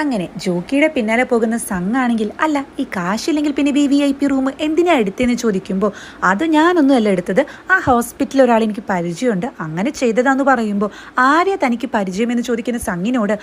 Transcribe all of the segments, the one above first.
അങ്ങനെ ജോക്കിയുടെ പിന്നാലെ പോകുന്ന സംഘാണെങ്കിൽ അല്ല ഈ കാശില്ലെങ്കിൽ പിന്നെ VIP റൂം എന്തിനാ എടുത്തതെന്ന് ചോദിക്കുമ്പോൾ അത് ഞാനൊന്നും അല്ല എടുത്തത്, ആ ഹോസ്പിറ്റലിൽ ഒരാൾ എനിക്ക് പരിചയമുണ്ട് അങ്ങനെ ചെയ്തതാന്ന് പറയുമ്പോൾ ആരെയാ തനിക്ക് പരിചയമെന്ന് ചോദിക്കുന്ന സംഘിനോട്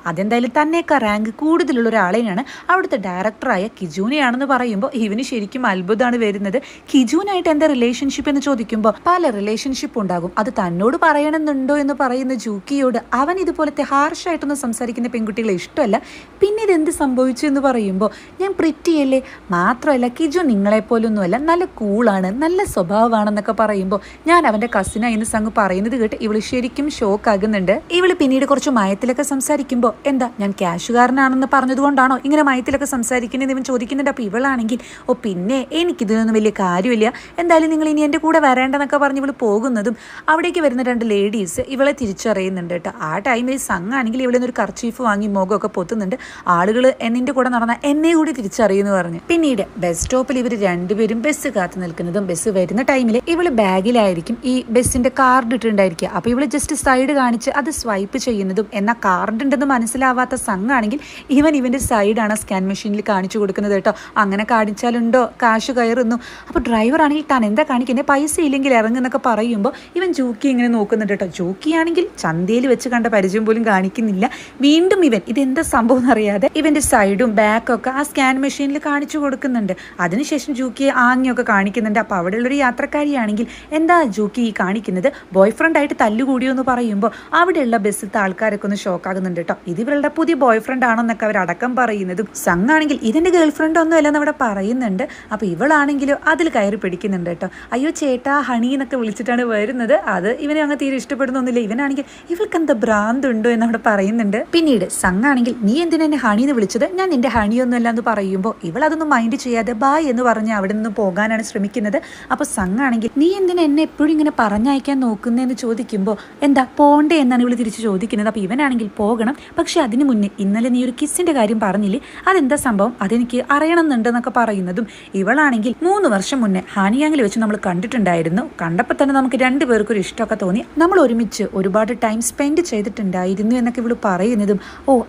അതെന്തായാലും തന്നേക്കാ റാങ്ക് കൂടുതലുള്ള ഒരാളെയാണ് അവിടുത്തെ ഡയറക്ടറായ കിജൂനെയാണെന്ന് പറയുമ്പോൾ ഇവന് ശരിക്കും അത്ഭുതമാണ് വരുന്നത്. കിജൂനായിട്ട് എന്താ റിലേഷൻഷിപ്പ് എന്ന് ചോദിക്കുമ്പോൾ പല റിലേഷൻഷിപ്പ് ഉണ്ടാകും, അത് തന്നോട് പറയണമെന്നുണ്ടോ എന്ന് പറയുന്ന ജൂക്കിയോട് അവൻ ഇതുപോലത്തെ ഹാർഷായിട്ടൊന്നും സംസാരിക്കുന്ന പെൺകുട്ടികളെ ഇഷ്ടമല്ല. പിന്നെ ഇതെന്ത് സംഭവിച്ചു എന്ന് പറയുമ്പോൾ ഞാൻ പ്രിറ്റിയല്ലേ, മാത്രമല്ല കിജു നിങ്ങളെപ്പോലൊന്നുമല്ല, നല്ല കൂളാണ്, നല്ല സ്വഭാവമാണെന്നൊക്കെ പറയുമ്പോൾ ഞാൻ അവൻ്റെ കസിനായി എന്ന് സംഘ് പറയുന്നത് കേട്ട് ഇവള് ശരിക്കും ഷോക്ക് ആകുന്നുണ്ട്. ഇവള് പിന്നീട് കുറച്ച് മയത്തിലൊക്കെ സംസാരിക്കുമ്പോൾ എന്താ ഞാൻ ക്യാഷുകാരനാണെന്ന് പറഞ്ഞതുകൊണ്ടാണോ ഇങ്ങനെ മയത്തിലൊക്കെ സംസാരിക്കുന്നത് ഇവൻ ചോദിക്കുന്നുണ്ട്. അപ്പോൾ ഇവളാണെങ്കിൽ പിന്നെ എനിക്കിതിനൊന്നും വലിയ കാര്യമില്ല, എന്തായാലും നിങ്ങൾ ഇനി എൻ്റെ കൂടെ വരേണ്ടെന്നൊക്കെ പറഞ്ഞ് ഇവള് പോകുന്നതും അവിടേക്ക് വരുന്ന രണ്ട് ലേഡീസ് ഇവളെ തിരിച്ചറിയുന്നുണ്ട് കേട്ടോ. ആ ടൈമിൽ സംഘാണെങ്കിൽ ഇവിടെ നിന്നൊരു കർച്ചീഫ് വാങ്ങി മുഖമൊക്കെ പൊത്തുന്നുണ്ട്. ആളുകൾ എന്നിൻ്റെ കൂടെ നടന്ന എന്നെ കൂടി തിരിച്ചറിയുമെന്ന് പറഞ്ഞു. പിന്നീട് ബസ് സ്റ്റോപ്പിൽ ഇവർ രണ്ടുപേരും ബസ് കാത്തു നിൽക്കുന്നതും ബസ് വരുന്ന ടൈമിൽ ഇവള് ബാഗിലായിരിക്കും ഈ ബസ്സിന്റെ കാർഡ് ഇട്ടിട്ടുണ്ടായിരിക്കുക. അപ്പോൾ ഇവള് ജസ്റ്റ് സൈഡ് കാണിച്ച് അത് സ്വൈപ്പ് ചെയ്യുന്നതും എന്നാൽ കാർഡ് ഉണ്ടെന്ന് മനസ്സിലാവാത്ത സംഘാണെങ്കിൽ ഇവന്റെ സൈഡാണ് സ്കാൻ മെഷീനിൽ കാണിച്ചു കൊടുക്കുന്നത് കേട്ടോ. അങ്ങനെ കാണിച്ചാലുണ്ടോ കാശ് കയറുന്നു. അപ്പോൾ ഡ്രൈവർ ആണെങ്കിൽ താൻ എന്താ കാണിക്കുന്നത്, പൈസ ഇല്ലെങ്കിൽ ഇറങ്ങുന്നൊക്കെ പറയുമ്പോൾ ഇവൻ ജോക്കി ഇങ്ങനെ നോക്കുന്നുണ്ട് കേട്ടോ. ജോക്കിയാണെങ്കിൽ ചന്തയിൽ വെച്ച് കണ്ട പരിചയം പോലും കാണിക്കുന്നില്ല. വീണ്ടും ഇവൻ ഇതെന്താ സംഭവം എന്നറിയാതെ ഇവന്റെ സൈഡും ബാക്കൊക്കെ ആ സ്കാൻ മെഷീനിൽ കാണിച്ചു കൊടുക്കുന്നുണ്ട്. അതിനുശേഷം ജൂക്കിയെ ആംഗ്യമൊക്കെ കാണിക്കുന്നുണ്ട്. അപ്പോൾ അവിടെയുള്ളൊരു യാത്രക്കാരിയാണെങ്കിൽ എന്താ ജൂക്കി ഈ കാണിക്കുന്നത്, ബോയ് ഫ്രണ്ട് ആയിട്ട് തല്ലുകൂടിയോ എന്ന് പറയുമ്പോൾ അവിടെയുള്ള ബസ്സിലത്തെ ആൾക്കാരൊക്കെ ഒന്ന് ഷോക്കാകുന്നുണ്ട് കേട്ടോ. ഇത് ഇവരുടെ പുതിയ ബോയ് ഫ്രണ്ട് ആണെന്നൊക്കെ അവരടക്കം പറയുന്നതും സംഘാണെങ്കിൽ ഇതിന്റെ ഗേൾ ഫ്രണ്ട് ഒന്നും അല്ലെന്ന് അവിടെ പറയുന്നുണ്ട്. അപ്പോൾ ഇവളാണെങ്കിലും അതിൽ കയറി പിടിക്കുന്നുണ്ട് കേട്ടോ. അയ്യോ ചേട്ടാ ഹണി എന്നൊക്കെ വിളിച്ചിട്ടാണ് വരുന്നത്. അത് ഇവനെ അങ്ങ് തീരെ ഇഷ്ടപ്പെടുന്നൊന്നുമില്ല. ഇവനാണെങ്കിൽ ഇവൾക്ക് എന്താ ഭ്രാന്തുണ്ടോ എന്നവിടെ പറയുന്നുണ്ട്. പിന്നീട് സംഘാണെങ്കിൽ നീ എന്തിനാ എന്നെ ഹണി എന്ന് വിളിച്ചത്, ഞാൻ നിന്റെ ഹണിയൊന്നും അല്ല എന്ന് പറയുമ്പോൾ ഇവൾ അതൊന്നും മൈൻഡ് ചെയ്യാതെ ബായ് എന്ന് പറഞ്ഞ് അവിടെ നിന്ന് പോകാനാണ് ശ്രമിക്കുന്നത്. അപ്പോൾ സംഘാണെങ്കിൽ നീ എന്തിനാ എന്നെ എപ്പോഴും ഇങ്ങനെ പറഞ്ഞയക്കാൻ നോക്കുന്നതെന്ന് ചോദിക്കുമ്പോൾ എന്താ പോണ്ടേ എന്നാണ് ഇവൾ തിരിച്ച് ചോദിക്കുന്നത്. അപ്പോൾ ഇവനാണെങ്കിൽ പോകണം, പക്ഷെ അതിന് മുന്നേ ഇന്നലെ നീ ഒരു കിസ്സിന്റെ കാര്യം പറഞ്ഞില്ലേ, അതെന്താ സംഭവം, അതെനിക്ക് അറിയണമെന്നുണ്ടെന്നൊക്കെ പറയുന്നതും ഇവളാണെങ്കിൽ 3 വർഷം മുന്നേ ഹാനിയാങ്ങിൽ വെച്ച് നമ്മൾ കണ്ടിട്ടുണ്ടായിരുന്നു. കണ്ടപ്പോൾ തന്നെ നമുക്ക് രണ്ടുപേർക്കും ഒരു ഇഷ്ടമൊക്കെ തോന്നി, നമ്മൾ ഒരുമിച്ച് ഒരുപാട് ടൈം സ്പെൻഡ് ചെയ്തിട്ടുണ്ടായിരുന്നു എന്നൊക്കെ ഇവള് പറയുന്നതും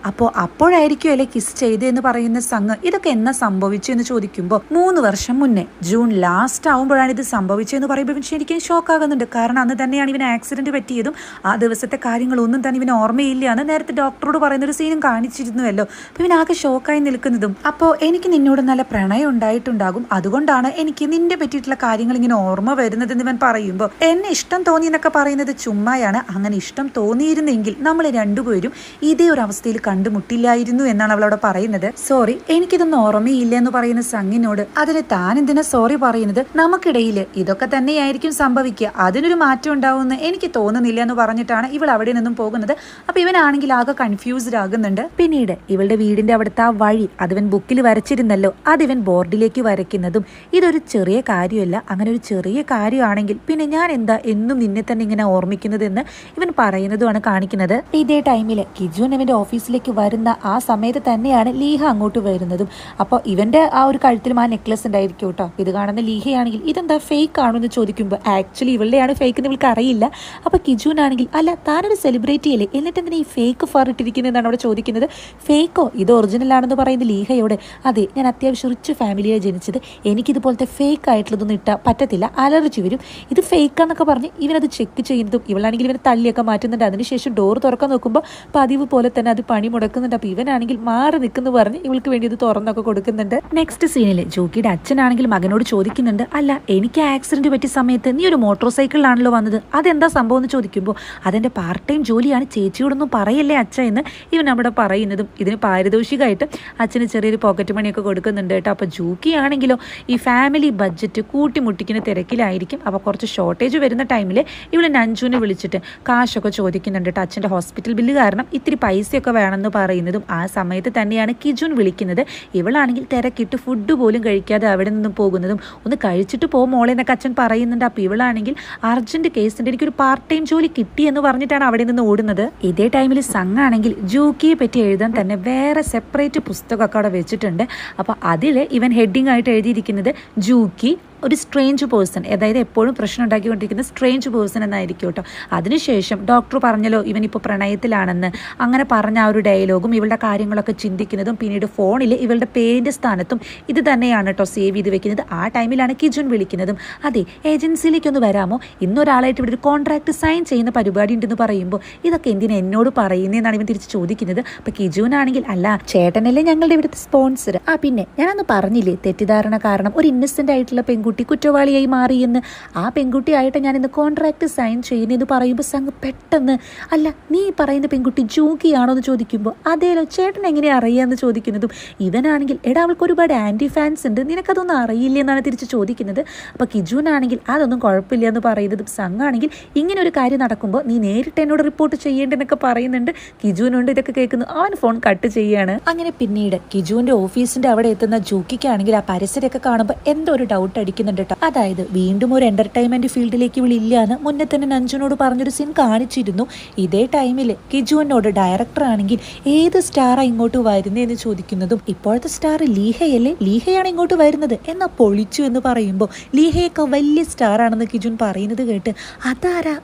അപ്പോൾ അപ്പോഴായിരിക്കും അല്ലെ കിസ് ചെയ്തെന്ന് പറയുന്ന സംഘ് ഇതൊക്കെ എന്നാ സംഭവിച്ചു എന്ന് ചോദിക്കുമ്പോൾ 3 വർഷം മുന്നേ ജൂൺ ലാസ്റ്റ് ആവുമ്പോഴാണ് ഇത് സംഭവിച്ചതെന്ന് പറയുമ്പോൾ ഇവൻ ശരിക്കും ഷോക്ക് ആകുന്നുണ്ട്. കാരണം അന്ന് തന്നെയാണ് ഇവന് ആക്സിഡന്റ് പറ്റിയതും ആ ദിവസത്തെ കാര്യങ്ങളൊന്നും തന്നെ ഇവന് ഓർമ്മയില്ല എന്ന് നേരത്തെ ഡോക്ടറോട് പറയുന്ന ഒരു സീനും കാണിച്ചിരുന്നുവല്ലോ. അപ്പോൾ ഇവൻ ആകെ ഷോക്കായി നിൽക്കുന്നതും അപ്പോൾ എനിക്ക് നിന്നോട് നല്ല പ്രണയം ഉണ്ടായിട്ടുണ്ടാകും, അതുകൊണ്ടാണ് എനിക്ക് നിന്റെ പറ്റിയിട്ടുള്ള കാര്യങ്ങൾ ഇങ്ങനെ ഓർമ്മ വരുന്നതെന്ന് ഇവൻ പറയുമ്പോൾ എന്നെ ഇഷ്ടം തോന്നി എന്നൊക്കെ പറയുന്നത് ചുമ്മായാണ്, അങ്ങനെ ഇഷ്ടം തോന്നിയിരുന്നെങ്കിൽ നമ്മൾ രണ്ടുപേരും ഇതേ ഒരു അവസ്ഥയിൽ കണ്ടുമുട്ടില്ലായിരുന്നു എന്നാണ് അവളവിടെ പറയുന്നത്. സോറി എനിക്കിതൊന്നും ഓർമ്മയില്ല എന്ന് പറയുന്ന സംഘിനോട് അതിന് താൻ എന്തിനാ സോറി പറയുന്നത്, നമുക്കിടയിൽ ഇതൊക്കെ തന്നെയായിരിക്കും സംഭവിക്കുക, അതിനൊരു മാറ്റം ഉണ്ടാവുമെന്ന് എനിക്ക് തോന്നുന്നില്ല എന്ന് പറഞ്ഞിട്ടാണ് ഇവൾ അവിടെ നിന്നും പോകുന്നത്. അപ്പൊ ഇവനാണെങ്കിൽ ആകെ കൺഫ്യൂസ്ഡ് ആകുന്നുണ്ട്. പിന്നീട് ഇവളുടെ വീടിന്റെ അവിടുത്തെ ആ വഴി അതിവൻ ബുക്കിൽ വരച്ചിരുന്നല്ലോ, അതിവൻ ബോർഡിലേക്ക് വരയ്ക്കുന്നതും ഇതൊരു ചെറിയ കാര്യമല്ല, അങ്ങനെ ഒരു ചെറിയ കാര്യമാണെങ്കിൽ പിന്നെ ഞാൻ എന്താ എന്നും നിന്നെ തന്നെ ഇങ്ങനെ ഓർമ്മിക്കുന്നതെന്ന് ഇവൻ പറയുന്നതുമാണ് കാണിക്കുന്നത്. ഇതേ ടൈമിൽ കിജുൻ ഇവന്റെ ഓഫീസിലേക്ക് വരുന്ന ആ സമയത്ത് തന്നെയാണ് ലീഹ അങ്ങോട്ട് വരുന്നതും. അപ്പോൾ ഇവന്റെ ആ ഒരു കഴുത്തിലും ആ നെക്ലസ് ഉണ്ടായിരിക്കും കേട്ടോ. ഇത് കാണുന്ന ലീഹയാണെങ്കിൽ ഇതെന്താ ഫേക്ക് ആണോ എന്ന് ചോദിക്കുമ്പോൾ ആക്ച്വലി ഇവളുടെയാണ് ഫേക്ക് എന്ന് ഇവൾക്ക് അറിയില്ല. അപ്പോൾ കിജുനാണെങ്കിൽ അല്ല താനൊരു സെലിബ്രിറ്റി അല്ലേ, എന്നിട്ട് എന്തിനാ ഈ ഫേക്ക് ഫർ ഇട്ടിരിക്കുന്നതെന്നാണ് അവിടെ ചോദിക്കുന്നത്. ഫേക്കോ ഇത് ഒറിജിനൽ ആണെന്ന് പറയുന്ന ലീഹയോട് അതെ ഞാൻ അത്യാവശ്യം റിച്ച് ഫാമിലിയാണ് ജനിച്ചത്, എനിക്കിതുപോലത്തെ ഫേക്ക് ആയിട്ടുള്ളതൊന്നും ഇട്ടാൽ പറ്റത്തില്ല, അലർജി വരും, ഇത് ഫേക്കാന്നൊക്കെ പറഞ്ഞ് ഇവനത് ചെക്ക് ചെയ്യുന്നതും ഇവളാണെങ്കിൽ ഇവനെ തള്ളിയൊക്കെ മാറ്റുന്നുണ്ട്. അതിനുശേഷം ഡോർ തുറക്കാൻ നോക്കുമ്പോൾ പതിവ് പോലെ തന്നെ അത് പണി മുടക്കുന്നുണ്ട്. അപ്പോൾ ഇവനാണെങ്കിൽ മാറി നിൽക്കുന്നു പറഞ്ഞ് ഇവൾക്ക് വേണ്ടി ഇത് തുറന്നൊക്കെ കൊടുക്കുന്നുണ്ട്. നെക്സ്റ്റ് സീനിൽ ജോക്കിയുടെ അച്ഛനാണെങ്കിൽ മകനോട് ചോദിക്കുന്നുണ്ട് അല്ല എനിക്ക് ആക്സിഡന്റ് പറ്റിയ സമയത്ത് നീ ഒരു മോട്ടോർ സൈക്കിളിലാണല്ലോ വന്നത്, അതെന്താ സംഭവം എന്ന് ചോദിക്കുമ്പോൾ അതെന്റെ പാർട്ട് ടൈം ജോലിയാണ്, ചേച്ചിയോടൊന്നും പറയല്ലേ അച്ഛ എന്ന് ഇവൻ അവിടെ പറയുന്നതും ഇതിന് പാരിതോഷികമായിട്ട് അച്ഛന് ചെറിയൊരു പോക്കറ്റ് മണിയൊക്കെ കൊടുക്കുന്നുണ്ട് കേട്ടോ. അപ്പോൾ ജോക്കി ആണെങ്കിലോ ഈ ഫാമിലി ബഡ്ജറ്റ് കൂട്ടിമുട്ടിക്കുന്ന തിരക്കിലായിരിക്കും. അപ്പോൾ കുറച്ച് ഷോർട്ടേജ് വരുന്ന ടൈമിൽ ഇവള് നഞ്ചുവിനെ വിളിച്ചിട്ട് കാശൊക്കെ ചോദിക്കുന്നുണ്ട് കേട്ടോ. അച്ഛൻ്റെ ഹോസ്പിറ്റൽ ബില്ല് കാരണം ഇത്തിരി പൈസയൊക്കെ വേണമെന്ന് പറയുന്നതും ആ സമയത്ത് തന്നെയാണ് കിജുൻ വിളിക്കുന്നത്. ഇവളാണെങ്കിൽ തിരക്കിട്ട് ഫുഡ് പോലും കഴിക്കാതെ അവിടെ നിന്നും പോകുന്നതും ഒന്ന് കഴിച്ചിട്ട് പോകും മോളെ എന്നൊക്കെ അച്ഛൻ പറയുന്നുണ്ട്. അപ്പോൾ ഇവളാണെങ്കിൽ അർജന്റ് കേസുണ്ട്, എനിക്കൊരു പാർട്ട് ടൈം ജോലി കിട്ടി എന്ന് പറഞ്ഞിട്ടാണ് അവിടെ നിന്ന് ഓടുന്നത്. ഇതേ ടൈമിൽ സംഘാണെങ്കിൽ ജൂക്കിയെ പറ്റി എഴുതാൻ തന്നെ വേറെ സെപ്പറേറ്റ് പുസ്തകമൊക്കെ അവിടെ വെച്ചിട്ടുണ്ട്. അപ്പോൾ അതിൽ ഇവൻ ഹെഡിങ് ആയിട്ട് എഴുതിയിരിക്കുന്നത് ജൂക്കി ഒരു സ്ട്രേഞ്ച് പേഴ്സൺ, അതായത് എപ്പോഴും പ്രശ്നം ഉണ്ടാക്കിക്കൊണ്ടിരിക്കുന്ന സ്ട്രേഞ്ച് പേഴ്സൺ എന്നായിരിക്കും കേട്ടോ. അതിനുശേഷം ഡോക്ടർ പറഞ്ഞല്ലോ ഇവനിപ്പോൾ പ്രണയത്തിലാണെന്ന്, അങ്ങനെ പറഞ്ഞ ആ ഒരു ഡയലോഗും ഇവളുടെ കാര്യങ്ങളൊക്കെ ചിന്തിക്കുന്നതും പിന്നീട് ഫോണിൽ ഇവളുടെ പേരിൻ്റെ സ്ഥാനത്തും ഇത് തന്നെയാണ് കേട്ടോ സേവ് ചെയ്ത് വെക്കുന്നത്. ആ ടൈമിലാണ് കിജുൻ വിളിക്കുന്നതും, അതെ ഏജൻസിയിലേക്കൊന്ന് വരാമോ, ഇന്നൊരാളായിട്ട് ഇവിടെ ഒരു കോൺട്രാക്ട് സൈൻ ചെയ്യുന്ന പരിപാടി ഉണ്ടെന്ന് പറയുമ്പോൾ ഇതൊക്കെ എന്തിനാ എന്നോട് പറയുന്നതെന്നാണ് ഇവൻ തിരിച്ച് ചോദിക്കുന്നത്. അപ്പോൾ കിജുനാണെങ്കിൽ അല്ല ചേട്ടനല്ലേ ഞങ്ങളുടെ ഇവിടുത്തെ സ്പോൺസർ, പിന്നെ ഞാനന്ന് പറഞ്ഞില്ലേ തെറ്റിദ്ധാരണ കാരണം ഒരു ഇന്നസെൻ്റ് ആയിട്ടുള്ള പെൺകുട്ടി കുറ്റവാളിയായി മാറിയെന്ന്, ആ പെൺകുട്ടിയായിട്ട് ഞാൻ ഇന്ന് കോൺട്രാക്ട് സൈൻ ചെയ്യുന്നതെന്ന് പറയുമ്പോൾ സംഘ് പെട്ടെന്ന് അല്ല നീ പറയുന്ന പെൺകുട്ടി ജൂക്കിയാണോ എന്ന് ചോദിക്കുമ്പോൾ അതേലോ ചേട്ടൻ എങ്ങനെ അറിയാമെന്ന് ചോദിക്കുന്നതും ഇവനാണെങ്കിൽ എടാ അവൾക്ക് ഒരുപാട് ആൻറ്റി ഫാൻസ് ഉണ്ട് നിനക്കതൊന്നും അറിയില്ല എന്നാണ് തിരിച്ച് ചോദിക്കുന്നത്. അപ്പോൾ കിജുനാണെങ്കിൽ അതൊന്നും കുഴപ്പമില്ല എന്ന് പറയുന്നതും സംഘാണെങ്കിൽ ഇങ്ങനെ ഒരു കാര്യം നടക്കുമ്പോൾ നീ നേരിട്ട് എന്നോട് റിപ്പോർട്ട് ചെയ്യേണ്ടെന്നൊക്കെ പറയുന്നുണ്ട്. കിജുവിനുണ്ട് ഇതൊക്കെ കേൾക്കുന്നു, അവൻ ഫോൺ കട്ട് ചെയ്യാണ്. അങ്ങനെ പിന്നീട് കിജുവിൻ്റെ ഓഫീസിൻ്റെ അവിടെ എത്തുന്ന ജൂക്കിക്കാണെങ്കിൽ ആ പരിസരമൊക്കെ കാണുമ്പോൾ എന്തോ ഒരു ഡൗട്ട് അടിക്കുന്നുണ്ട് കേട്ടോ. അതായത് വീണ്ടും ഒരു എന്റർടൈൻമെന്റ് ഫീൽഡിലേക്ക് ഇവളില്ലാന്ന് മുന്നേ തന്നെ നഞ്ചുനോട് പറഞ്ഞൊരു സീൻ കാണിച്ചിരുന്നു. ഇതേ ടൈമിൽ കിജുവിനോട് ഡയറക്ടർ ആണെങ്കിൽ ഏത് സ്റ്റാറാ ഇങ്ങോട്ട് വരുന്നതെന്ന് ചോദിക്കുന്നതും ഇപ്പോഴത്തെ സ്റ്റാർ ലീഹയല്ലേ, ലീഹയാണ് ഇങ്ങോട്ട് വരുന്നത് എന്നാ പൊളിച്ചു എന്ന് പറയുമ്പോൾ ലീഹയൊക്കെ വലിയ സ്റ്റാർ ആണെന്ന് കിജുൻ പറയുന്നത് കേട്ട് അതാരാ,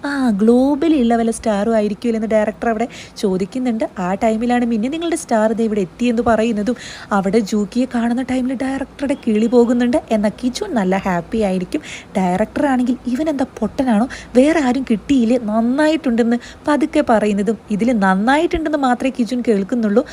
ഗ്ലോബലിലുള്ള വല്ല സ്റ്റാറും ആയിരിക്കുമല്ലോ എന്ന് ഡയറക്ടർ അവിടെ ചോദിക്കുന്നുണ്ട്. ആ ടൈമിലാണ് പിന്നെ നിങ്ങളുടെ സ്റ്റാർ ഇത് ഇവിടെ എത്തിയെന്ന് പറയുന്നതും അവിടെ ജൂക്കിയെ കാണുന്ന ടൈമിൽ ഡയറക്ടറുടെ കിളി പോകുന്നുണ്ട്. എന്നാൽ കിജുൻ നല്ല ഹാപ്പി ആയിരിക്കും. ഡയറക്ടർ ആണെങ്കിൽ ഇവൻ എന്താ പൊട്ടനാണോ, വേറെ ആരും കിട്ടിയില്ലേ, നന്നായിട്ടുണ്ടെന്ന് പതുക്കെ പറയുന്നതും ഇതിൽ നന്നായിട്ടുണ്ടെന്ന് മാത്രമേ കിജുൻ കേൾക്കുന്നുള്ളൂ.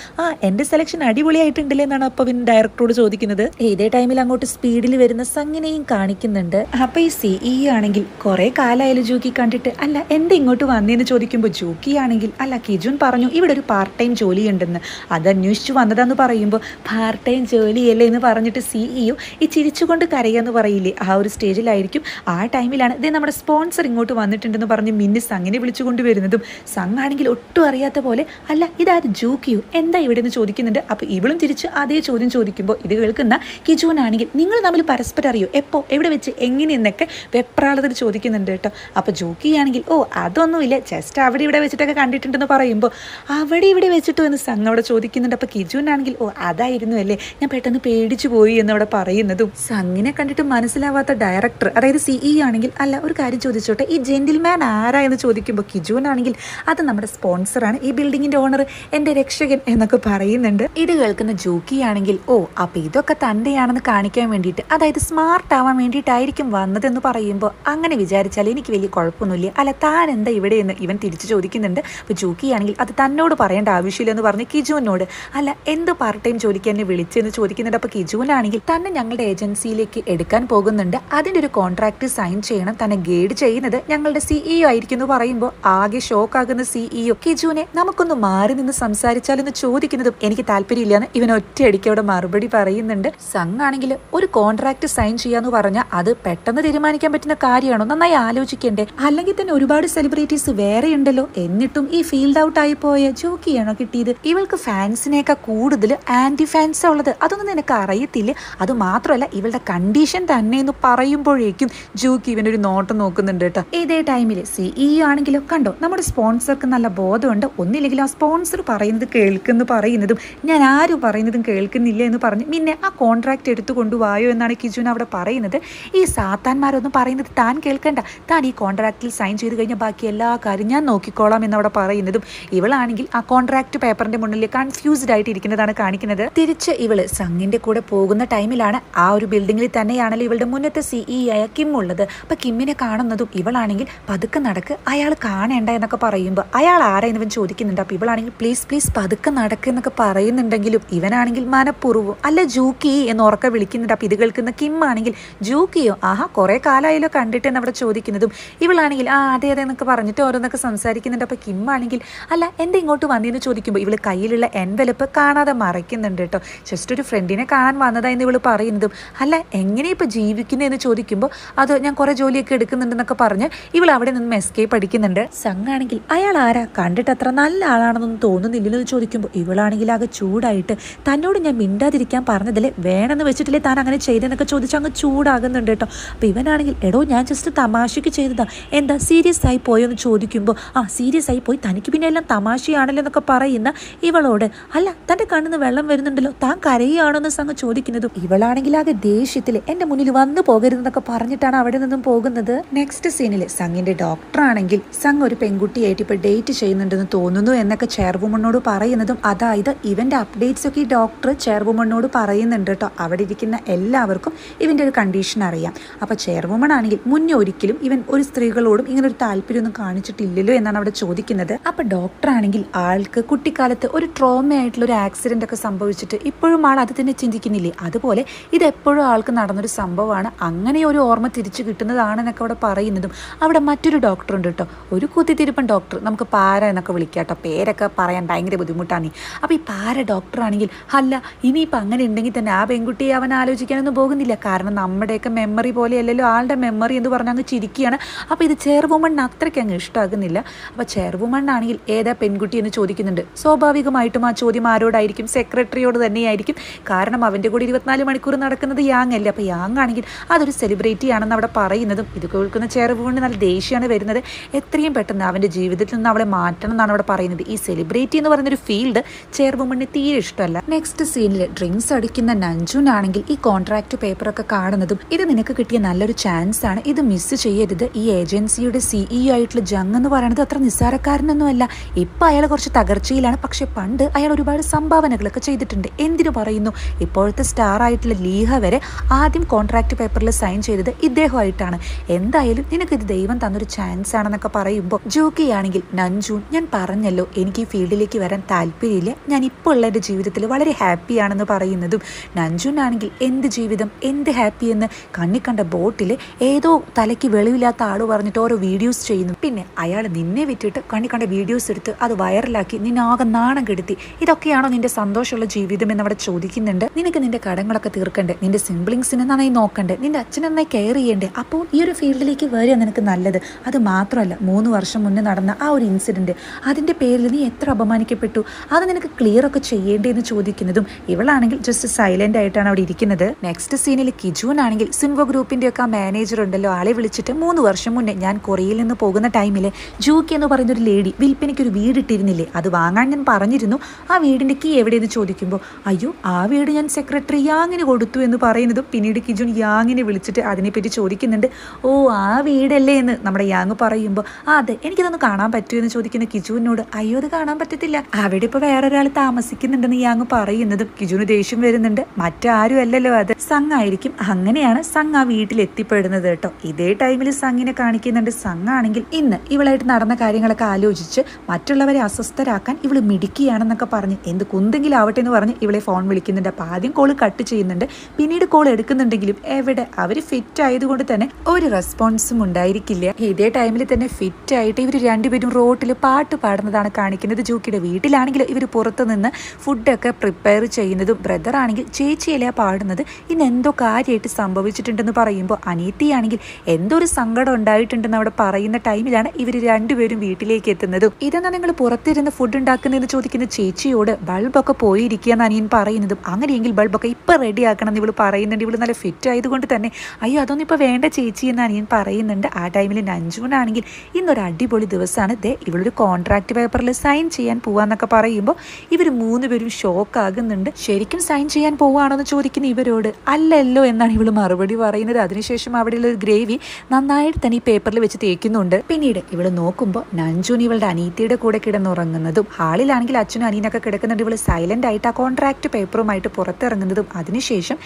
എൻ്റെ സെലക്ഷൻ അടിപൊളിയായിട്ടുണ്ടല്ലേ എന്നാണ് അപ്പോൾ ഇവൻ ഡയറക്ടറോട് ചോദിക്കുന്നത്. ഇതേ ടൈമിൽ അങ്ങോട്ട് സ്പീഡിൽ വരുന്ന സംഗിനെയും കാണിക്കുന്നുണ്ട്. അപ്പോൾ ഈ സിഇഒ ആണെങ്കിൽ കുറേ കാലമായാലും ജൂക്കി കണ്ടിട്ട് അല്ല എന്താ ഇങ്ങോട്ട് വന്നേന്ന് ചോദിക്കുമ്പോൾ ജൂക്കി ആണെങ്കിൽ അല്ല കിജുൻ പറഞ്ഞു ഇവിടെ ഒരു പാർട്ട് ടൈം ജോലിയുണ്ടെന്ന്, അത് അന്വേഷിച്ചു വന്നതാന്ന് പറയുമ്പോൾ പാർട്ട് ടൈം ജോലിയല്ലേ എന്ന് പറഞ്ഞിട്ട് സിഇഒ ഈ ചിരിച്ചുകൊണ്ട് കരയാന്ന് പറയില്ലേ, ആ ഒരു സ്റ്റേജിലായിരിക്കും. ആ ടൈമിലാണ് ഇതേ നമ്മുടെ സ്പോൺസർ ഇങ്ങോട്ട് വന്നിട്ടുണ്ടെന്ന് പറഞ്ഞ് മിന്നി സംഗിനെ വിളിച്ചുകൊണ്ട് വരുന്നതും സംഘാണെങ്കിൽ ഒട്ടും അറിയാത്ത പോലെ അല്ല ഇതായത് ജൂക്കിയോ എന്താ ഇവിടെ നിന്ന് ചോദിക്കുന്നുണ്ട്. അപ്പോൾ ഇവളും തിരിച്ച് അതേ ചോദ്യം ചോദിക്കുമ്പോൾ ഇത് കേൾക്കുന്ന കിജുവിനാണെങ്കിൽ നിങ്ങൾ തമ്മിൽ പരസ്പരം അറിയോ, എപ്പോ എവിടെ വെച്ച് എങ്ങനെയെന്നൊക്കെ വെപ്രാളത്തിൽ ചോദിക്കുന്നുണ്ട് കേട്ടോ. അപ്പോൾ ജൂക്കിയാണെങ്കിൽ അതൊന്നുമില്ല ജസ്റ്റ് അവിടെ ഇവിടെ വെച്ചിട്ടൊക്കെ കണ്ടിട്ടുണ്ടെന്ന് പറയുമ്പോൾ അവിടെ ഇവിടെ വെച്ചിട്ടോ എന്ന് സംഘം അവിടെ ചോദിക്കുന്നുണ്ട്. അപ്പോൾ കിജുവിനാണെങ്കിൽ അതായിരുന്നു അല്ലേ, ഞാൻ പെട്ടെന്ന് പേടിച്ചു പോയി എന്നവിടെ പറയുന്നതും സംഘിനെ കണ്ടിട്ട് മനസ്സിലാവാത്ത ഡയറക്ടർ അതായത് സിഇഒ ആണെങ്കിൽ അല്ല ഒരു കാര്യം ചോദിച്ചോട്ടെ ഈ ജെന്റിൽമാൻ ആരാ എന്ന് ചോദിക്കുമ്പോൾ കിജുവിനാണെങ്കിൽ അത് നമ്മുടെ സ്പോൺസറാണ്, ഈ ബിൽഡിങ്ങിന്റെ ഓണർ, എൻ്റെ രക്ഷകൻ എന്നൊക്കെ പറയുന്നുണ്ട്. ഇത് കേൾക്കുന്ന ജൂക്കി ആണെങ്കിൽ അപ്പോൾ ഇതൊക്കെ തൻ്റെയാണെന്ന് കാണിക്കാൻ വേണ്ടിയിട്ട് അതായത് സ്മാർട്ട് ആവാൻ വേണ്ടിയിട്ടായിരിക്കും വന്നതെന്ന് പറയുമ്പോൾ അങ്ങനെ വിചാരിച്ചാൽ എനിക്ക് വലിയ കുഴപ്പമൊന്നുമില്ല, അല്ല താൻ എന്താ ഇവിടെ എന്ന് ഇവൻ തിരിച്ചു ചോദിക്കുന്നുണ്ട്. അപ്പോൾ ജൂക്കി ആണെങ്കിൽ അത് തന്നോട് പറയേണ്ട ആവശ്യമില്ലെന്ന് പറഞ്ഞ് കിജുവിനോട് അല്ല എന്ത് പാർട്ട് ടൈം ജോലിക്ക് എന്നെ വിളിച്ചെന്ന് ചോദിക്കുന്നുണ്ട്. അപ്പോൾ കിജുവിനാണെങ്കിൽ തന്നെ ഞങ്ങളുടെ ഏജൻസിയിലേക്ക് എടുക്കാൻ പോകുന്നുണ്ട്, അതിൻ്റെ ഒരു കോൺട്രാക്ട് സൈൻ ചെയ്യണം, തന്നെ ഗൈഡ് ചെയ്യുന്നത് ഞങ്ങളുടെ സിഇഒ ആയിരിക്കും എന്ന് പറയുമ്പോൾ ആകെ ഷോക്കാകുന്ന സിഇഒ കിജുവിനെ നമുക്കൊന്ന് മാറി നിന്ന് സംസാരിച്ചാലെന്ന് ചോദിക്കുന്നതും എനിക്ക് താല്പര്യമില്ലെന്ന് ഇവൻ ഒറ്റയടിക്ക് അവിടെ മറുപടി പറയുന്നുണ്ട്. സംഘാണെങ്കിൽ ഒരു കോൺട്രാക്ട് സൈൻ ചെയ്യാന്ന് പറഞ്ഞാൽ അത് പെട്ടെന്ന് തീരുമാനിക്കാൻ പറ്റുന്ന കാര്യമാണോ, നന്നായി ആലോചിക്കേണ്ടേ, അല്ലെങ്കിൽ തന്നെ ഒരുപാട് സെലിബ്രിറ്റീസ് വേറെ ഉണ്ടല്ലോ, എന്നിട്ടും ഈ ഫീൽഡ് ഔട്ട് ആയി പോയ ജോക്കിയാണോ കിട്ടിയത്, ഇവൾക്ക് ഫാൻസിനേക്കാൾ കൂടുതൽ ആന്റി ഫാൻസ് ഉള്ളത്, അതൊന്നും നിനക്ക് അറിയത്തില്ല, അത് മാത്രമല്ല ഇവളുടെ കണ്ടീഷൻ തന്നെ എന്ന് പറയുമ്പോഴേക്കും ജൂക്കി ഇവനൊരു നോട്ടം നോക്കുന്നുണ്ട് കേട്ടോ. ഇതേ ടൈമിൽ സിഇഒ ആണെങ്കിലോ കണ്ടോ നമ്മുടെ സ്പോൺസർക്ക് നല്ല ബോധമുണ്ട്, ഒന്നില്ലെങ്കിൽ ആ സ്പോൺസർ പറയുന്നത് കേൾക്കുന്നു പറയുന്നതും ഞാൻ ആരും പറയുന്നതും കേൾക്കുന്നില്ല എന്ന് പറഞ്ഞ് പിന്നെ ആ കോൺട്രാക്ട് എടുത്തു കൊണ്ടുപോയോ എന്നാണ് കിജുൻ അവിടെ പറയുന്നത്. ഈ സാത്താന്മാരൊന്നും പറയുന്നത് താൻ കേൾക്കണ്ട, താൻ ഈ കോൺട്രാക്റ്റിൽ സൈൻ ചെയ്ത് കഴിഞ്ഞാൽ ബാക്കി എല്ലാ കാര്യം ഞാൻ നോക്കിക്കോളാം എന്നവിടെ പറയുന്നതും ഇവളാണെങ്കിൽ ആ കോൺട്രാക്ട് പേപ്പറിന്റെ മുന്നിൽ കൺഫ്യൂസ്ഡ് ആയിട്ട് ഇരിക്കുന്നതാണ് കാണിക്കുന്നത്. തിരിച്ച് ഇവള് സംഘിന്റെ കൂടെ പോകുന്ന ടൈമിലാണ് ആ ഒരു ബിൽഡിങ്ങിൽ തന്നെയാണല്ലോ ഇവളുടെ മുന്നത്തെ സിഇഒ ആയ കിം ഉള്ളത്. അപ്പൊ കിമ്മിനെ കാണുന്നതും ഇവളാണെങ്കിൽ പതുക്കെ നടക്ക് അയാൾ കാണേണ്ട എന്നൊക്കെ പറയുമ്പോൾ അയാൾ ആരാ എന്നിവൻ ചോദിക്കുന്നുണ്ട്. അപ്പൊ ഇവളാണെങ്കിൽ പ്ലീസ് പ്ലീസ് പതുക്കെ നടക്ക് എന്നൊക്കെ പറയുന്നുണ്ടെങ്കിലും ഇവനാണെങ്കിൽ മനഃപൂർവ്വം അല്ല ജൂക്കി എന്ന് ഉറക്കെ വിളിക്കുന്നുണ്ട്. അപ്പൊ ഇത് കേൾക്കുന്ന കിം ആണെങ്കിൽ ജൂക്കിയോ കുറെ കാലമായാലോ കണ്ടിട്ട് എന്നവിടെ ചോദിക്കുന്നതും ഇവളാണെങ്കിൽ അതെ അതെ എന്നൊക്കെ പറഞ്ഞിട്ട് ഓരോന്നൊക്കെ സംസാരിക്കുന്നുണ്ട്. അപ്പൊ കിം ആണെങ്കിൽ അല്ല എന്താ ഇങ്ങോട്ട് വന്നതെന്ന് ചോദിക്കുമ്പോൾ ഇവള് കയ്യിലുള്ള എൻവലപ്പ് കാണാതെ മറയ്ക്കുന്നുണ്ട് കേട്ടോ. ജസ്റ്റ് ഒരു ഫ്രണ്ടിനെ കാണാൻ വന്നതായെന്ന് ഇവള് പറയുന്നതും അല്ല എങ്ങനെ ഇപ്പൊ ജീവിക്കുന്നതെന്ന് ചോദിക്കുമ്പോൾ അത് ഞാൻ കുറെ ജോലിയൊക്കെ എടുക്കുന്നുണ്ടെന്നൊക്കെ പറഞ്ഞ് ഇവൾ അവിടെ നിന്നും എസ്കേപ്പ് അടിക്കുന്നുണ്ട്. സംഘാണെങ്കിൽ അയാൾ ആരാ, കണ്ടിട്ട് അത്ര നല്ല ആളാണെന്നൊന്നും തോന്നുന്നില്ലെന്ന് ചോദിക്കുമ്പോൾ ഇവളാണെങ്കിൽ ആകെ ചൂടായിട്ട് തന്നോട് ഞാൻ മിണ്ടാതിരിക്കാൻ പറഞ്ഞതില്ലേ വേണമെന്ന് വെച്ചിട്ടില്ലേ താൻ അങ്ങനെ ചെയ്തെന്നൊക്കെ ചോദിച്ച് അങ്ങ് ചൂടാകുന്നുണ്ട് കേട്ടോ. അപ്പോൾ ഇവനാണെങ്കിൽ എടോ ഞാൻ ജസ്റ്റ് തമാശയ്ക്ക് ചെയ്തതാ, എന്താ സീരിയസ് ആയി പോയോ എന്ന് ചോദിക്കുമ്പോൾ സീരിയസ് ആയി പോയി, തനിക്ക് പിന്നെ എല്ലാം തമാശയാണല്ലോ എന്നൊക്കെ പറയുന്ന ഇവളോട് അല്ല തൻ്റെ കണ്ണിന്ന് വെള്ളം വരുന്നുണ്ടല്ലോ താൻ കരയുകയാണോ എന്ന് സംഘം ചോദിക്കുന്നതും ഇവളാണെങ്കിൽ ആകെ ദേഷ്യത്തിൽ എൻ്റെ മുന്നിൽ വന്നു പോകരുതെന്നൊക്കെ പറഞ്ഞിട്ടാണ് അവിടെ നിന്നും പോകുന്നത്. നെക്സ്റ്റ് സീനിൽ സംഗിന്റെ ഡോക്ടർ ആണെങ്കിൽ സംഗ് ഒരു പെൺകുട്ടിയായിട്ട് ഇപ്പൊ ഡേറ്റ് ചെയ്യുന്നുണ്ടെന്ന് തോന്നുന്നു എന്നൊക്കെ ചെയർവുമണ്ണോട് പറയുന്നതും, അതായത് ഇവന്റെ അപ്ഡേറ്റ്സ് ഒക്കെ ഈ ഡോക്ടർ ചെയർവുമണ്ണോട് പറയുന്നുണ്ട് കേട്ടോ. അവിടെ ഇരിക്കുന്ന എല്ലാവർക്കും ഇവന്റെ ഒരു കണ്ടീഷൻ അറിയാം. അപ്പൊ ചെയർവുമൺ ആണെങ്കിൽ മുന്നേ ഒരിക്കലും ഇവൻ ഒരു സ്ത്രീകളോടും ഇങ്ങനെ ഒരു താല്പര്യമൊന്നും കാണിച്ചിട്ടില്ലല്ലോ എന്നാണ് അവിടെ ചോദിക്കുന്നത്. അപ്പൊ ഡോക്ടർ ആണെങ്കിൽ ആൾക്ക് കുട്ടിക്കാലത്ത് ഒരു ട്രോമ ആയിട്ടുള്ള ഒരു ആക്സിഡന്റ് ഒക്കെ സംഭവിച്ചിട്ട് ഇപ്പോഴും ആൾ അത് തന്നെ ചിന്തിക്കുന്നില്ലേ, അതുപോലെ ഇത് എപ്പോഴും ആൾക്ക് നടന്നൊരു സംഭവമാണ്, അങ്ങനെ ഒരു ഓർമ്മ തിരിച്ചു കിട്ടുന്നതാണെന്നൊക്കെ അവിടെ പറയുന്നതും, അവിടെ മറ്റൊരു ഡോക്ടർ ഉണ്ട് കേട്ടോ, ഒരു കുത്തിത്തിരിപ്പൻ ഡോക്ടർ, നമുക്ക് പാര എന്നൊക്കെ വിളിക്കാം കേട്ടോ, പേരൊക്കെ പറയാൻ ഭയങ്കര ബുദ്ധിമുട്ടാണ്. അപ്പോൾ ഈ പാര ഡോക്ടർ ആണെങ്കിൽ അല്ല ഇനിയിപ്പോൾ അങ്ങനെ ഉണ്ടെങ്കിൽ തന്നെ ആ പെൺകുട്ടിയെ അവൻ ആലോചിക്കാനൊന്നും പോകുന്നില്ല, കാരണം നമ്മുടെയൊക്കെ മെമ്മറി പോലെയല്ലല്ലോ ആളുടെ മെമ്മറി എന്ന് പറഞ്ഞാൽ അങ്ങ് ചിരിക്കുകയാണ്. അപ്പോൾ ഇത് ചെയർവുമണ്ണിന് അത്രയ്ക്ക് അങ്ങ് ഇഷ്ടമാകുന്നില്ല. അപ്പോൾ ചെയർവുമണ്ണാണെങ്കിൽ ഏതാ പെൺകുട്ടി എന്ന് ചോദിക്കുന്നുണ്ട്. സ്വാഭാവികമായിട്ടും ആ ചോദ്യം ആരോടായിരിക്കും? സെക്രട്ടറിയോട് തന്നെയായിരിക്കും, കാരണം അവൻ്റെ കൂടെ 24 മണിക്കൂർ നടക്കുന്നത് യാങ് അല്ലേ. അപ്പോൾ യാങ് ആണെങ്കിൽ അതൊരു സെലിബ്രിറ്റി ആണെന്ന് അവിടെ പറയുന്നതും ഇത് കേൾക്കുന്ന ചെയർവുമണ്ണിന് നല്ല ദേഷ്യമാണ് വരുന്നത്. എത്രയും പെട്ടെന്ന് അവൻ്റെ ജീവിതത്തിൽ നിന്ന് അവളെ മാറ്റണം എന്നാണ് അവിടെ പറയുന്നത്. ഈ സെലിബ്രിറ്റി എന്ന് പറയുന്നൊരു ഫീൽഡ് ചെയർവുമണ്ണിന് തീരെ ഇഷ്ടമല്ല. നെക്സ്റ്റ് സീനിൽ ഡ്രിങ്ക്സ് അടിക്കുന്ന നഞ്ജുനാണെങ്കിൽ ഈ കോൺട്രാക്ട് പേപ്പറൊക്കെ കാണുന്നതും, ഇത് നിനക്ക് കിട്ടിയ നല്ലൊരു ചാൻസ് ആണ്, ഇത് മിസ് ചെയ്യരുത്. ഈ ഏജൻസിയുടെ CEO ആയിട്ടുള്ള ജങ് എന്ന് പറയുന്നത് അത്ര നിസ്സാരക്കാരനൊന്നുമല്ല. ഇപ്പം അയാൾ കുറച്ച് തകർച്ചയിലാണ്, പക്ഷെ പണ്ട് അയാൾ ഒരുപാട് സംഭാവനകളൊക്കെ ചെയ്തിട്ടുണ്ട്. എന്തിനു പറയുന്നു, ഇപ്പോഴത്തെ സ്റ്റാർ ആയിട്ടുള്ള ലീഹ വരെ ആദ്യം കോൺട്രാക്ട് പേപ്പറിൽ സൈൻ ചെയ്തത് ഇദ്ദേഹമായിട്ടാണ്. എന്തായാലും നിനക്കിത് ദൈവം തന്നൊരു ചാൻസ് ആണെന്നൊക്കെ പറയുമ്പോൾ ജോക്കിയാണെങ്കിൽ നഞ്ജൂൻ, ഞാൻ പറഞ്ഞല്ലോ എനിക്ക് ഈ ഫീൽഡിലേക്ക് വരാൻ താല്പര്യമില്ല, ഞാൻ ഇപ്പോൾ ഉള്ള എൻ്റെ ജീവിതത്തിൽ വളരെ ഹാപ്പിയാണെന്ന് പറയുന്നതും, നഞ്ജുനാണെങ്കിൽ എന്ത് ജീവിതം എന്ത് ഹാപ്പി എന്ന് കണ്ണിക്കണ്ട ബോട്ടിൽ ഏതോ തലയ്ക്ക് വെളിവില്ലാത്ത ആൾ പറഞ്ഞിട്ട് ഓരോ വീഡിയോസ് ചെയ്യുന്നു. പിന്നെ അയാൾ നിന്നെ വിറ്റിട്ട് കണ്ണിക്കണ്ട വീഡിയോസ് എടുത്ത് അത് വൈറലാക്കി നിന്നെ ആകെ നാണം കെടുത്തി. ഇതൊക്കെയാണോ നിന്റെ സന്തോഷമുള്ള ജീവിതം എന്ന് അവിടെ ചോദിക്കുന്നുണ്ട്. നിനക്ക് നിന്റെ കടങ്ങളൊക്കെ തീർക്കണ്ടേ, നിന്റെ സിംബ്ലിങ്സിനെ നന്നായി നോക്കണ്ടേ, നിന്റെ അച്ഛനെ നന്നായി കെയർ ചെയ്യണ്ടേ, അപ്പോൾ ഈ ഒരു ഫീൽഡിലേക്ക് വരിക നിനക്ക് നല്ലത്. അത് മാത്രമല്ല 3 വർഷം മുന്നേ നടന്ന ആ ഒരു ഇൻസിഡന്റ്, അതിന്റെ പേരിൽ നീ എത്ര അപമാനിക്കപ്പെട്ടു, അത് നിനക്ക് ക്ലിയർ ഒക്കെ ചെയ്യേണ്ടതെന്ന് ചോദിക്കുന്നതും, ഇവളാണെങ്കിൽ ജസ്റ്റ് സൈലന്റ് ആയിട്ടാണ് അവിടെ ഇരിക്കുന്നത്. നെക്സ്റ്റ് സീനിൽ കിജൂൻ ആണെങ്കിൽ സിംവോ ഗ്രൂപ്പിന്റെ ഒക്കെ ആ മാനേജർ ഉണ്ടല്ലോ ആളെ വിളിച്ചിട്ട് 3 വർഷം മുന്നേ ഞാൻ കൊറിയയിൽ നിന്ന് പോകുന്ന ടൈമിൽ ജൂക്കി എന്ന് പറയുന്ന ഒരു ലേഡി വിൽപ്പനയ്ക്ക് ഒരു വീട് ഇട്ടിരുന്നില്ലേ, അത് വാങ്ങാൻ ഞാൻ പറഞ്ഞിരുന്നു, ആ വീടിന്റെ കീ എവിടെയെന്ന് ചോദിക്കുമ്പോൾ അയ്യോ ആ വീട് ഞാൻ സെക്രട്ടറി യാങ്ങിന് കൊടുത്തു എന്ന് പറയുന്നതും, പിന്നീട് കിജൂൻ യാങ്ങിനെ വിളിച്ചിട്ട് അതിനെപ്പറ്റി ചോദിക്കുന്നുണ്ട്. ഓ ആ വീടല്ലേ എന്ന് നമ്മുടെ യാങ് പറയുമ്പോൾ അതെ എനിക്കിതൊന്ന് കാണാൻ പറ്റുമോ എന്ന് ചോദിക്കുന്ന കിജൂനോട് അയ്യോ അത് കാണാൻ പറ്റത്തില്ല, അവിടെ ഇപ്പോൾ വേറൊരാൾ താമസിക്കുന്നുണ്ടെന്ന് യാങ് പറയുന്നതും കിജൂന് ദേഷ്യം വരുന്നുണ്ട്. മറ്റാരും അല്ലല്ലോ അത്, സംഗ് ആയിരിക്കും. അങ്ങനെയാണ് സംഗ് ആ വീട്ടിൽ എത്തിപ്പെടുന്നത് കേട്ടോ. ഇതേ ടൈമിൽ സംഗിനെ കാണിക്കുന്നുണ്ട്. സംഗ് ആണെങ്കിൽ ഇന്ന് ഇവളായിട്ട് നടന്ന കാര്യങ്ങളൊക്കെ ആലോചിച്ച് മറ്റുള്ളവരെ അസ്വസ്ഥരാക്കാൻ ഇവള് മിടുക്കിയാണെന്നൊക്കെ പറഞ്ഞ് എന്ത് കുന്തെങ്കിലും ആവട്ടെ എന്ന് പറഞ്ഞ് ഇവളെ ഫോൺ വിളിക്കുന്നുണ്ട്. അപ്പോൾ ആദ്യം കോൾ കട്ട് ചെയ്യുന്നുണ്ട്, പിന്നീട് കോൾ എടുക്കുന്നുണ്ടെങ്കിലും എവിടെ അവർ ഫിറ്റ് ആയതുകൊണ്ട് തന്നെ ഒരു റെസ്പോൺസും ഉണ്ടായിരിക്കില്ല. ഇതേ ടൈമിൽ തന്നെ ഫിറ്റ് ആയിട്ട് ഇവർ രണ്ടുപേരും റോട്ടിൽ പാട്ട് പാടുന്നതാണ് കാണിക്കുന്നത്. ജൂക്കിയുടെ വീട്ടിലാണെങ്കിൽ ഇവർ പുറത്തു നിന്ന് ഫുഡൊക്കെ പ്രിപ്പയർ ചെയ്യുന്നതും, ബ്രദർ ആണെങ്കിൽ ചേച്ചിയല്ല പാടുന്നത്, ഇന്ന് എന്തോ കാര്യമായിട്ട് സംഭവിച്ചിട്ടുണ്ടെന്ന് പറയുമ്പോൾ അനീത്തിയാണെങ്കിൽ എന്തോ ഒരു സങ്കടം ഉണ്ടായിട്ടുണ്ടെന്ന് അവിടെ പറയുന്ന ടൈമിലാണ് ഇവർ രണ്ടുപേരും വീട്ടിലേക്ക് എത്തുന്നതും. ഇതെന്നാ നിങ്ങൾ പുറത്തിരുന്ന് ഫുഡ് ഉണ്ടാക്കുന്നതെന്ന് ചോദിക്കുന്ന ചേച്ചിയോട് ബൾബൊക്കെ പോയിരിക്കുകയെന്ന് അനിയൻ പറയുന്നതും, അങ്ങനെയെങ്കിൽ ബൾബൊക്കെ ഇപ്പം റെഡി ആക്കണം എന്ന് ഇവൾ പറയുന്നുണ്ട്. ഇവൾ നല്ല ഫിറ്റ് ആയതുകൊണ്ട് തന്നെ അയ്യോ അതൊന്നും ഇപ്പോൾ വേണ്ട ചേച്ചി എന്ന് അനിയൻ പറയുന്നുണ്ട്. ആ ടൈമിൽ നഞ്ജുനാണെങ്കിൽ ഇന്നൊരു അടിപൊളി ദിവസമാണ്, ദേ ഇവളൊരു കോൺട്രാക്ട് പേപ്പറിൽ സൈൻ ചെയ്യാൻ പോവാന്നൊക്കെ പറയുമ്പോൾ ഇവർ 3 പേരും ഷോക്ക് ആകുന്നുണ്ട്. ശരിക്കും സൈൻ ചെയ്യാൻ പോവാണോ എന്ന് ചോദിക്കുന്ന ഇവരോട് അല്ലല്ലോ എന്നാണ് ഇവൾ മറുപടി പറയുന്നത്. അതിനുശേഷം അവിടെയുള്ള ഒരു ഗ്രേവി നന്നായിട്ട് തന്നെ ഈ പേപ്പറിൽ വെച്ച് തേക്കുന്നുണ്ട്. പിന്നീട് ഇവൾ നോക്കുമ്പോൾ നഞ്ജുൻ ഇവളുടെ അനീത്തിയുടെ കൂടെ കിടന്നുറങ്ങുന്നതും, ഹാളിലാണെങ്കിൽ അച്ഛനും അനിയനൊക്കെ കിടക്കുന്നുണ്ട്. ഇവൾ സൈലന്റ് ആയിട്ട് ആ കോൺട്രാക്ട് പേപ്പറുമായിട്ട് പുറത്തിറങ്ങുന്നതും, അതിനുശേഷം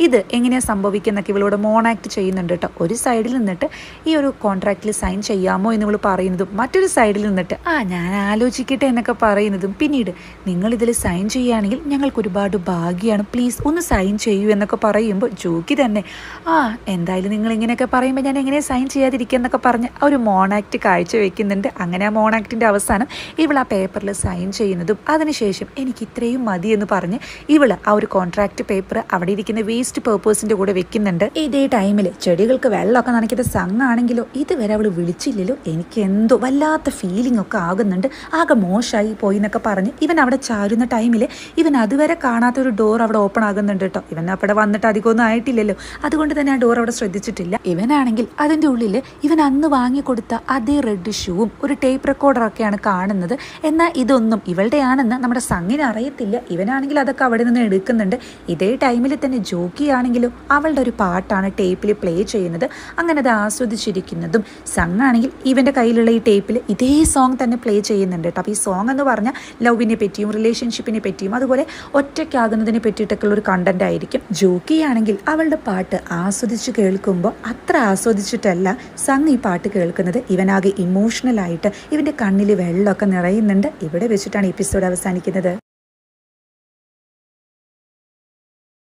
ഇത് എങ്ങനെയാണ് സംഭവിക്കുന്നൊക്കെ ഇവളോട് മോണാക്ട് ചെയ്യുന്നുണ്ട് കേട്ടോ. ഒരു സൈഡിൽ നിന്നിട്ട് ഈ ഒരു കോൺട്രാക്റ്റിൽ സൈൻ ചെയ്യാമോ എന്ന് ഇവൾ പറയുന്നതും, മറ്റൊരു സൈഡിൽ നിന്നിട്ട് ഞാൻ ആലോചിക്കട്ടെ എന്നൊക്കെ പറയുന്നതും, പിന്നീട് നിങ്ങൾ ഇതിൽ സൈൻ ചെയ്യുകയാണെങ്കിൽ ഞങ്ങൾക്ക് ഒരുപാട് ഭാഗ്യമാണ്, പ്ലീസ് ഒന്ന് സൈൻ ചെയ്യൂ എന്നൊക്കെ പറയുമ്പോൾ ജോക്കി തന്നെ എന്തായാലും നിങ്ങൾ ഇങ്ങനെയൊക്കെ പറയുമ്പോൾ ഞാൻ എങ്ങനെ സൈൻ ചെയ്യാതിരിക്കുക എന്നൊക്കെ പറഞ്ഞ് ഒരു മോണാക്ട് കാഴ്ച വെക്കുന്നുണ്ട്. അങ്ങനെ ആ മോണാക്ടിൻ്റെ അവസാനം ഇവൾ ആ പേപ്പറിൽ സൈൻ ചെയ്യുന്നതും, അതിനുശേഷം എനിക്ക് ഇത്രയും മതി എന്ന് പറഞ്ഞ് ഇവൾ ആ ഒരു കോൺട്രാക്ട് പേപ്പർ അവിടെ ഇരിക്കുന്ന വേസ്റ്റ് പേപ്പേഴ്സിൻ്റെ കൂടെ വെക്കുന്നുണ്ട്. ഇതേ ടൈമിൽ ചെടികൾക്ക് വെള്ളമൊക്കെ നനയ്ക്കുന്ന സംഗ് ആണെങ്കിലോ ഇതുവരെ അവൾ വിളിച്ചില്ലല്ലോ, എനിക്ക് എന്തോ വല്ലാത്ത ഫീലിംഗ് ഒക്കെ ആകുന്നുണ്ട്, ആകെ മോശമായി പോയി എന്നൊക്കെ പറഞ്ഞ് ഇവൻ അവിടെ ചാരുന്ന ടൈമിൽ ഇവൻ അതുവരെ കാണാത്തൊരു ഡോർ അവിടെ ഓപ്പൺ ആകുന്നുണ്ട് കേട്ടോ. ഇവൻ അവിടെ വന്നിട്ട് അധികമൊന്നും ആയിട്ടില്ലല്ലോ, അതുകൊണ്ട് തന്നെ ആ ഡോർ അവിടെ ശ്രദ്ധിച്ചിട്ടില്ല. ഇവനാണെങ്കിൽ അതിൻ്റെ ഉള്ളിൽ ഇവൻ അന്ന് വാങ്ങിക്കൊടുത്ത അതേ റെഡ് ഷൂവും ഒരു ടേപ്പ് റെക്കോർഡറൊക്കെയാണ് കാണുന്നത്. എന്നാൽ ഇതൊന്നും ഇവളുടെയാണെന്ന് നമ്മുടെ സംഗിന് അറിയത്തില്ല. ഇവനാണെങ്കിൽ അതൊക്കെ അവിടെ നിന്ന് എടുക്കുന്നുണ്ട്. ഇതേ ടൈമിൽ തന്നെ ജോക്കി ആണെങ്കിലും അവളുടെ അവളുടെ ഒരു പാട്ടാണ് ടേപ്പിൽ പ്ലേ ചെയ്യുന്നത്. അങ്ങനെ അത് ആസ്വദിച്ചിരിക്കുന്നതും സങ്ങാണെങ്കിൽ ഇവൻ്റെ കയ്യിലുള്ള ഈ ടേപ്പിൽ ഇതേ സോങ് തന്നെ പ്ലേ ചെയ്യുന്നുണ്ട് കേട്ടോ. അപ്പോൾ ഈ സോങ് എന്ന് പറഞ്ഞാൽ ലവിനെ പറ്റിയും റിലേഷൻഷിപ്പിനെ പറ്റിയും അതുപോലെ ഒറ്റയ്ക്കാകുന്നതിനെ പറ്റിയിട്ടൊക്കെയുള്ള ഒരു കണ്ടന്റ് ആയിരിക്കും. ജോക്കിയാണെങ്കിൽ അവളുടെ പാട്ട് ആസ്വദിച്ച് കേൾക്കുമ്പോൾ അത്ര ആസ്വദിച്ചിട്ടല്ല സങ് ഈ പാട്ട് കേൾക്കുന്നത്. ഇവനാകെ ഇമോഷണൽ ആയിട്ട് ഇവൻ്റെ കണ്ണിൽ വെള്ളമൊക്കെ നിറയുന്നുണ്ട്. ഇവിടെ വെച്ചിട്ടാണ് എപ്പിസോഡ് അവസാനിക്കുന്നത്.